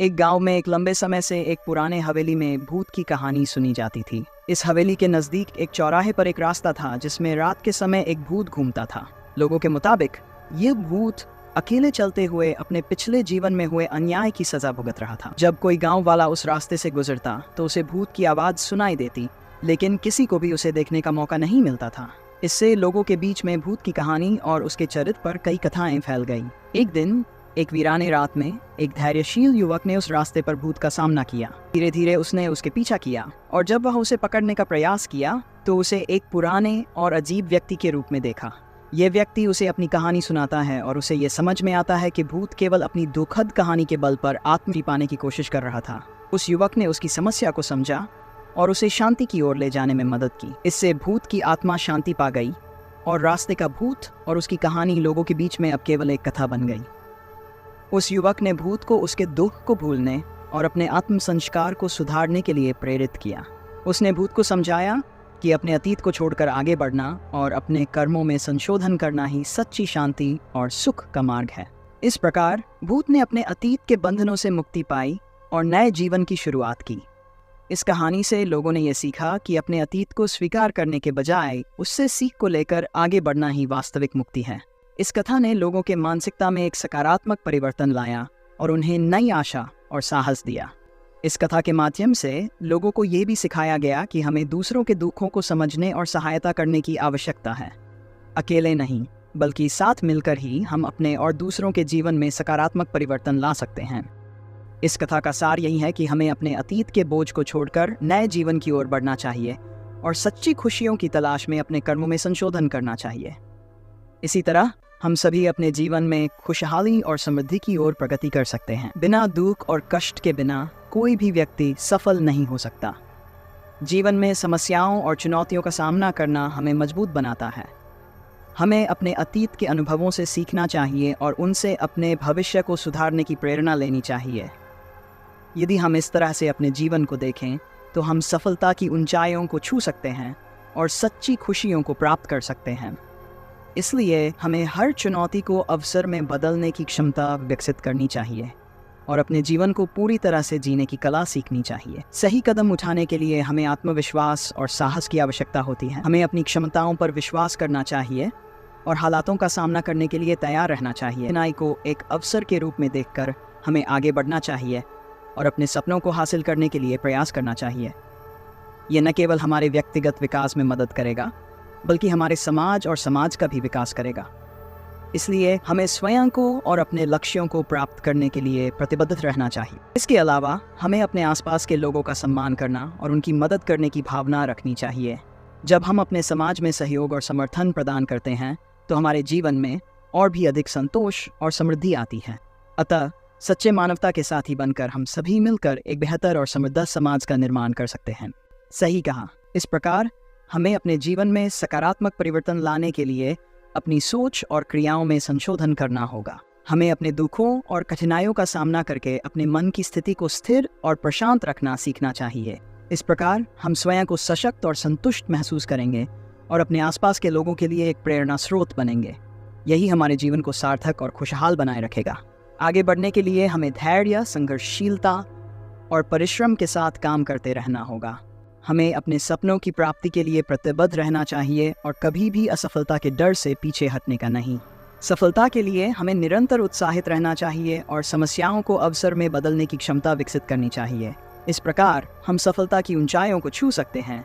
एक गांव में एक लंबे समय से एक पुराने हवेली में भूत की कहानी सुनी जाती थी। इस हवेली के नजदीक एक चौराहे पर एक रास्ता था जिसमें रात के समय एक भूत घूमता था। लोगों के मुताबिक यह भूत अकेले चलते हुए अपने पिछले जीवन में हुए अन्याय की सजा भुगत रहा था। जब कोई गांव वाला उस रास्ते से गुजरता तो उसे भूत की आवाज सुनाई देती, लेकिन किसी को भी उसे देखने का मौका नहीं मिलता था। इससे लोगों के बीच में भूत की कहानी और उसके चरित्र पर कई कथाएं फैल गईं। एक दिन एक वीराने रात में एक धैर्यशील युवक ने उस रास्ते पर भूत का सामना किया। धीरे धीरे उसने उसके पीछा किया और जब वह उसे पकड़ने का प्रयास किया तो उसे एक पुराने और अजीब व्यक्ति के रूप में देखा। यह व्यक्ति उसे अपनी कहानी सुनाता है और उसे यह समझ में आता है कि भूत केवल अपनी दुखद कहानी के बल पर आत्म पाने की कोशिश कर रहा था। उस युवक ने उसकी समस्या को समझा और उसे शांति की ओर ले जाने में मदद की। इससे भूत की आत्मा शांति पा गई और रास्ते का भूत और उसकी कहानी लोगों के बीच में अब केवल एक कथा बन गई। उस युवक ने भूत को उसके दुख को भूलने और अपने आत्म संस्कार को सुधारने के लिए प्रेरित किया। उसने भूत को समझाया कि अपने अतीत को छोड़कर आगे बढ़ना और अपने कर्मों में संशोधन करना ही सच्ची शांति और सुख का मार्ग है। इस प्रकार भूत ने अपने अतीत के बंधनों से मुक्ति पाई और नए जीवन की शुरुआत की। इस कहानी से लोगों ने यह सीखा कि अपने अतीत को स्वीकार करने के बजाय उससे सीख को लेकर आगे बढ़ना ही वास्तविक मुक्ति है। इस कथा ने लोगों के मानसिकता में एक सकारात्मक परिवर्तन लाया और उन्हें नई आशा और साहस दिया। इस कथा के माध्यम से लोगों को ये भी सिखाया गया कि हमें दूसरों के दुखों को समझने और सहायता करने की आवश्यकता है। अकेले नहीं, बल्कि साथ मिलकर ही हम अपने और दूसरों के जीवन में सकारात्मक परिवर्तन ला सकते हैं। इस कथा का सार यही है कि हमें अपने अतीत के बोझ को छोड़कर नए जीवन की ओर बढ़ना चाहिए और सच्ची खुशियों की तलाश में अपने कर्मों में संशोधन करना चाहिए। इसी तरह हम सभी अपने जीवन में खुशहाली और समृद्धि की ओर प्रगति कर सकते हैं। बिना दुख और कष्ट के बिना कोई भी व्यक्ति सफल नहीं हो सकता। जीवन में समस्याओं और चुनौतियों का सामना करना हमें मजबूत बनाता है। हमें अपने अतीत के अनुभवों से सीखना चाहिए और उनसे अपने भविष्य को सुधारने की प्रेरणा लेनी चाहिए। यदि हम इस तरह से अपने जीवन को देखें तो हम सफलता की ऊंचाइयों को छू सकते हैं और सच्ची खुशियों को प्राप्त कर सकते हैं। इसलिए हमें हर चुनौती को अवसर में बदलने की क्षमता विकसित करनी चाहिए और अपने जीवन को पूरी तरह से जीने की कला सीखनी चाहिए। सही कदम उठाने के लिए हमें आत्मविश्वास और साहस की आवश्यकता होती है। हमें अपनी क्षमताओं पर विश्वास करना चाहिए और हालातों का सामना करने के लिए तैयार रहना चाहिए। कठिनाई को एक अवसर के रूप में देखकर हमें आगे बढ़ना चाहिए और अपने सपनों को हासिल करने के लिए प्रयास करना चाहिए। ये न केवल हमारे व्यक्तिगत विकास में मदद करेगा, बल्कि हमारे समाज और समाज का भी विकास करेगा। इसलिए हमें स्वयं को और अपने लक्ष्यों को प्राप्त करने के लिए प्रतिबद्ध रहना चाहिए। इसके अलावा हमें अपने आसपास के लोगों का सम्मान करना और उनकी मदद करने की भावना रखनी चाहिए। जब हम अपने समाज में सहयोग और समर्थन प्रदान करते हैं तो हमारे जीवन में और भी अधिक संतोष और समृद्धि आती है। अतः सच्चे मानवता के साथी बनकर हम सभी मिलकर एक बेहतर और समृद्ध समाज का निर्माण कर सकते हैं। सही कहा। इस प्रकार हमें अपने जीवन में सकारात्मक परिवर्तन लाने के लिए अपनी सोच और क्रियाओं में संशोधन करना होगा। हमें अपने दुखों और कठिनाइयों का सामना करके अपने मन की स्थिति को स्थिर और प्रशांत रखना सीखना चाहिए। इस प्रकार हम स्वयं को सशक्त और संतुष्ट महसूस करेंगे और अपने आसपास के लोगों के लिए एक प्रेरणा स्रोत बनेंगे। यही हमारे जीवन को सार्थक और खुशहाल बनाए रखेगा। आगे बढ़ने के लिए हमें धैर्य, संघर्षशीलता और परिश्रम के साथ काम करते रहना होगा। हमें अपने सपनों की प्राप्ति के लिए प्रतिबद्ध रहना चाहिए और कभी भी असफलता के डर से पीछे हटने का नहीं। सफलता के लिए हमें निरंतर उत्साहित रहना चाहिए और समस्याओं को अवसर में बदलने की क्षमता विकसित करनी चाहिए। इस प्रकार हम सफलता की ऊंचाइयों को छू सकते हैं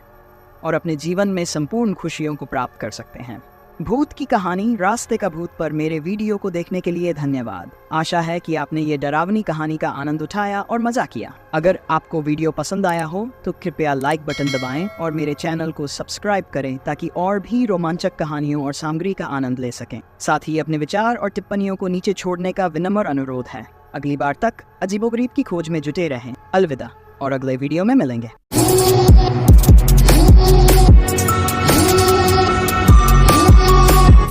और अपने जीवन में संपूर्ण खुशियों को प्राप्त कर सकते हैं। भूत की कहानी रास्ते का भूत पर मेरे वीडियो को देखने के लिए धन्यवाद। आशा है कि आपने ये डरावनी कहानी का आनंद उठाया और मजा किया। अगर आपको वीडियो पसंद आया हो तो कृपया लाइक बटन दबाएं और मेरे चैनल को सब्सक्राइब करें ताकि और भी रोमांचक कहानियों और सामग्री का आनंद ले सकें। साथ ही अपने विचार और टिप्पणियों को नीचे छोड़ने का विनम्र अनुरोध है। अगली बार तक अजीबोगरीब की खोज में जुटे रहें। अलविदा और अगले वीडियो में मिलेंगे।